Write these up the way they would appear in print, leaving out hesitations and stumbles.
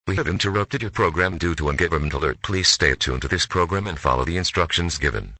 We have interrupted your program due to a government alert. Please stay attuned to this program and follow the instructions given.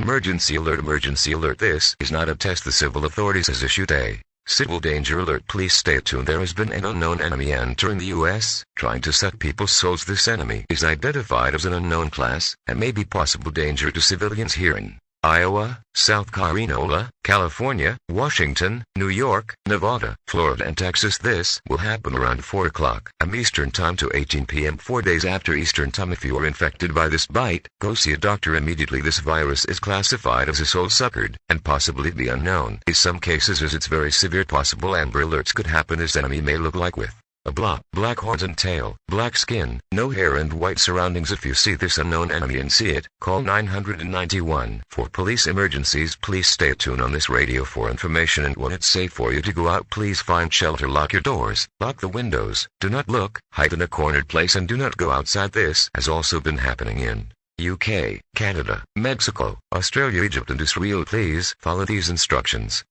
Emergency alert, emergency alert. This is not a test the civil authorities has issued a civil danger alert. Please stay tuned. There has been an unknown enemy entering the U.S., trying to suck people's souls. This enemy is identified as an unknown class, and may be possible danger to civilians here in Iowa, South Carolina, California, Washington, New York, Nevada, Florida, and Texas. This will happen around 4 o'clock Eastern Time to 18 p.m. 4 days after Eastern Time. If you are infected by this bite, go see a doctor immediately. This virus is classified as a soul-suckered, and possibly the unknown. In some cases, as it's very severe, possible Amber Alerts could happen. This enemy may look like with a blob, black horns and tail, black skin, no hair and white surroundings. If you see this unknown enemy and see it, call 991 for police emergencies. Please stay tuned on this radio for information, and when it's safe for you to go out, please find shelter. Lock your doors, lock the windows, do not look, hide in a cornered place, and do not go outside. This has also been happening in UK, Canada, Mexico, Australia, Egypt, and Israel. Please follow these instructions.